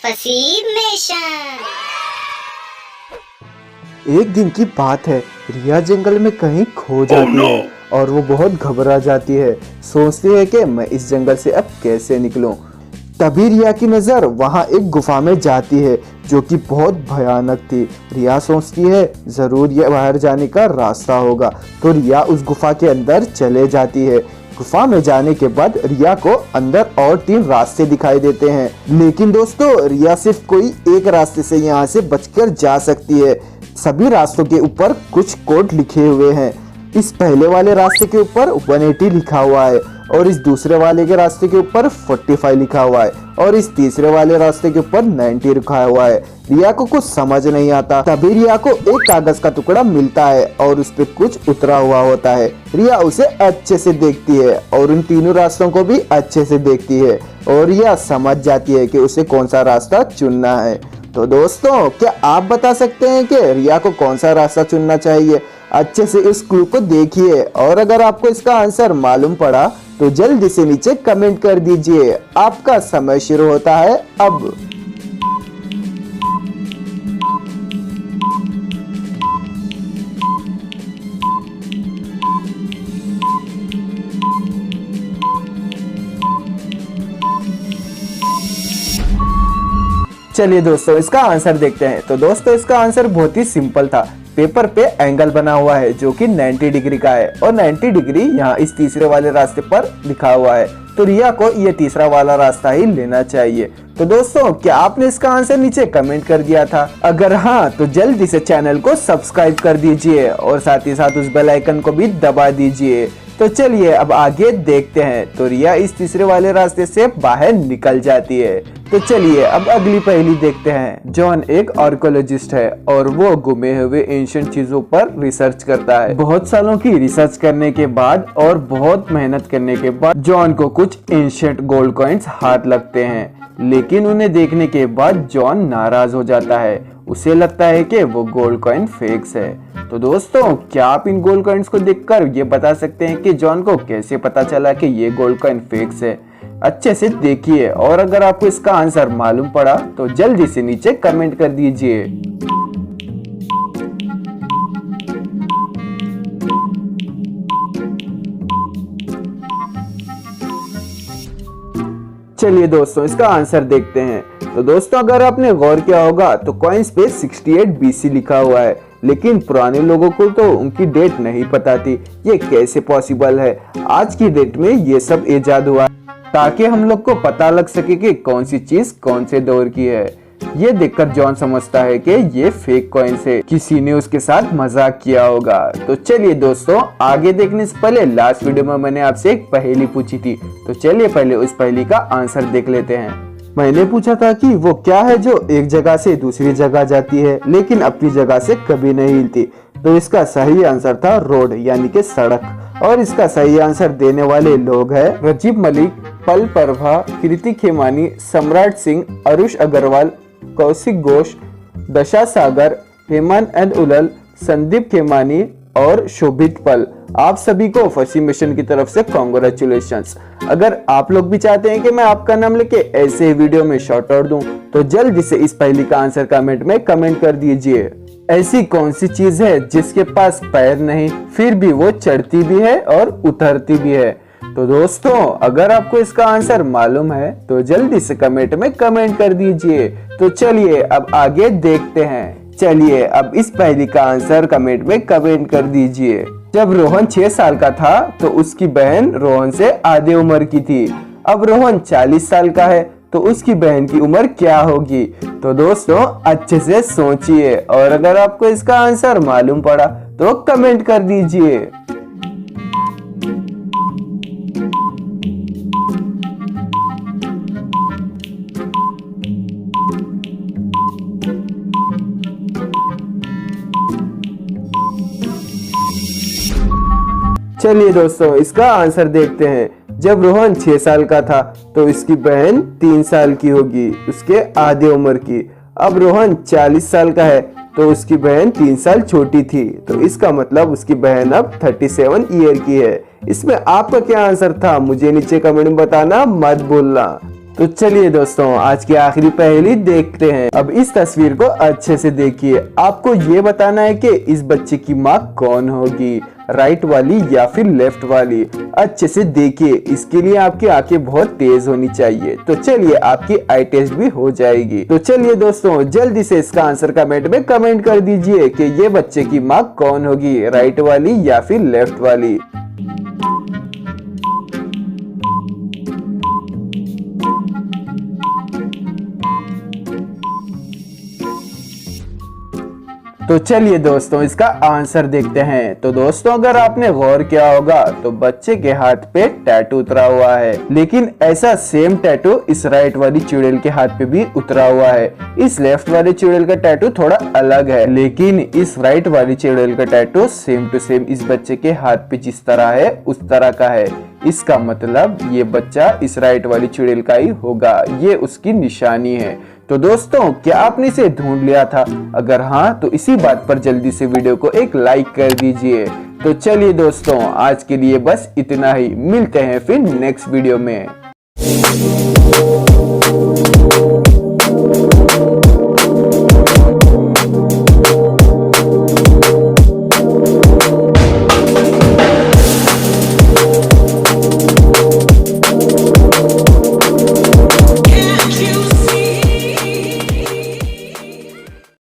फसीद nation. एक दिन की बात है, रिया जंगल में कहीं खो जाती है और वो बहुत घबरा जाती है। सोचती है कि मैं इस जंगल से अब कैसे निकलूं। तभी रिया की नज़र वहाँ एक गुफा में जाती है जो कि बहुत भयानक थी। रिया सोचती है ज़रूर ये बाहर जाने का रास्ता होगा, तो रिया उस गुफा के अंदर चले जाती है। गुफा में जाने के बाद रिया को अंदर और 3 रास्ते दिखाई देते हैं, लेकिन दोस्तों रिया सिर्फ कोई एक रास्ते से यहाँ से बचकर जा सकती है। सभी रास्तों के ऊपर कुछ कोड लिखे हुए हैं। इस पहले वाले रास्ते के ऊपर 180 लिखा हुआ है और इस दूसरे वाले के रास्ते के ऊपर 45 लिखा हुआ है और इस तीसरे वाले रास्ते के ऊपर 90 लिखा हुआ है। रिया को कुछ समझ नहीं आता। तभी रिया को एक कागज का टुकड़ा मिलता है और उस पे कुछ उतरा हुआ होता है। रिया उसे अच्छे से देखती है और उन तीनों रास्तों को भी अच्छे से देखती है और रिया समझ जाती है कि उसे कौन सा रास्ता चुनना है। तो दोस्तों, क्या आप बता सकते हैं कि रिया को कौन सा रास्ता चुनना चाहिए? अच्छे से इस क्लू को देखिए और अगर आपको इसका आंसर मालूम पड़ा तो जल्दी से नीचे कमेंट कर दीजिए। आपका समय शुरू होता है अब। चलिए दोस्तों, इसका आंसर देखते हैं। तो दोस्तों, इसका आंसर बहुत ही सिंपल था। पेपर पे एंगल बना हुआ है जो कि 90 डिग्री का है और 90 डिग्री यहाँ इस तीसरे वाले रास्ते पर लिखा हुआ है। तो रिया को ये तीसरा वाला रास्ता ही लेना चाहिए। तो दोस्तों, क्या आपने इसका आंसर नीचे कमेंट कर दिया था? अगर हाँ, तो जल्दी से चैनल को सब्सक्राइब कर दीजिए और साथ ही साथ उस बेल आइकन को भी दबा दीजिए। तो चलिए अब आगे देखते हैं। तो रिया इस तीसरे वाले रास्ते से बाहर निकल जाती है। तो चलिए अब अगली पहेली देखते हैं। जॉन एक आर्कियोलॉजिस्ट है और वो गुमे हुए एंशिएंट चीजों पर रिसर्च करता है। बहुत सालों की रिसर्च करने के बाद और बहुत मेहनत करने के बाद जॉन को कुछ एंशिएंट गोल्ड कॉइन्स हाथ लगते हैं, लेकिन उन्हें देखने के बाद जॉन नाराज हो जाता है। उसे लगता है कि वो गोल्ड कॉइन फेक्स है। तो दोस्तों, क्या आप इन गोल्ड कॉइन्स को देखकर ये बता सकते हैं कि जॉन को कैसे पता चला कि ये गोल्ड कॉइन फेक्स है? अच्छे से देखिए और अगर आपको इसका आंसर मालूम पड़ा तो जल्दी से नीचे कमेंट कर दीजिए। चलिए दोस्तों, इसका आंसर देखते हैं। तो दोस्तों, अगर आपने गौर किया होगा तो कॉइन्स पे 68 BC लिखा हुआ है, लेकिन पुराने लोगों को तो उनकी डेट नहीं पता थी। ये कैसे पॉसिबल है? आज की डेट में ये सब इजाद हुआ ताकि हम लोग को पता लग सके कि कौन सी चीज कौन से दौर की है। ये देखकर जॉन समझता है कि ये फेक कॉइन्स है, किसी ने उसके साथ मजाक किया होगा। तो चलिए दोस्तों, आगे देखने से पहले लास्ट वीडियो में मैंने आपसे एक पहेली पूछी थी, तो चलिए पहले उस पहेली का आंसर देख लेते हैं। मैंने पूछा था कि वो क्या है जो एक जगह से दूसरी जगह जाती है लेकिन अपनी जगह से कभी नहीं हिलती। तो इसका सही आंसर था रोड, यानी कि सड़क। और इसका सही आंसर देने वाले लोग हैं रजीब मलिक, पल प्रभा, कृति खेमानी, सम्राट सिंह, अरुष अग्रवाल, कौशिक घोष, दशा सागर, हेमंत एंड उलल, संदीप खेमानी और शोभित पल। आप सभी को फसी मिशन की तरफ से कांग्रेचुलेशंस। अगर आप लोग भी चाहते हैं कि मैं आपका नाम लेके ऐसे वीडियो में शॉर्ट आउट दूं, तो जल्दी से इस पहेली का आंसर कमेंट में कमेंट कर दीजिए। ऐसी कौन सी चीज है जिसके पास पैर नहीं फिर भी वो चढ़ती भी है और उतरती भी है? तो दोस्तों, अगर आपको इसका आंसर मालूम है तो जल्दी से कमेंट में कमेंट कर दीजिए। तो चलिए अब आगे देखते हैं। चलिए अब इस पहेली का आंसर कमेंट में कमेंट कर दीजिए। जब रोहन 6 साल का था तो उसकी बहन रोहन से आधे उम्र की थी। अब रोहन 40 साल का है तो उसकी बहन की उम्र क्या होगी? तो दोस्तों, अच्छे से सोचिए और अगर आपको इसका आंसर मालूम पड़ा तो कमेंट कर दीजिए। चलिए दोस्तों, इसका आंसर देखते हैं। जब रोहन 6 साल का था तो इसकी बहन 3 साल की होगी, उसके आधे उम्र की। अब रोहन 40 साल का है तो उसकी बहन 3 साल छोटी थी, तो इसका मतलब उसकी बहन अब 37 ईयर की है। इसमें आपका क्या आंसर था मुझे नीचे कमेंट में बताना मत भूलना। तो चलिए दोस्तों, आज की आखिरी पहेली देखते हैं। अब इस तस्वीर को अच्छे से देखिए। आपको ये बताना है कि इस बच्चे की माँ कौन होगी, राइट वाली या फिर लेफ्ट वाली। अच्छे से देखिए, इसके लिए आपकी आंखें बहुत तेज होनी चाहिए। तो चलिए, आपकी आई टेस्ट भी हो जाएगी। तो चलिए दोस्तों, जल्दी से इसका आंसर कमेंट में कमेंट कर दीजिए कि ये बच्चे की माँ कौन होगी, राइट वाली या फिर लेफ्ट वाली। तो चलिए दोस्तों, इसका आंसर देखते हैं। तो दोस्तों, अगर आपने गौर किया होगा तो बच्चे के हाथ पे टैटू उतरा हुआ है, लेकिन ऐसा सेम टैटू इस राइट वाली चुड़ैल के हाथ पे भी उतरा हुआ है। इस लेफ्ट वाली चुड़ैल का टैटू थोड़ा अलग है, लेकिन इस राइट वाली चुड़ैल का टैटू सेम टू सेम इस बच्चे के हाथ पे जिस तरह है उस तरह का है। इसका मतलब ये बच्चा इस राइट वाली चुड़ैल का ही होगा, ये उसकी निशानी है। तो दोस्तों, क्या आपने इसे ढूंढ लिया था? अगर हाँ, तो इसी बात पर जल्दी से वीडियो को एक लाइक कर दीजिए। तो चलिए दोस्तों, आज के लिए बस इतना ही। मिलते हैं फिर नेक्स्ट वीडियो में।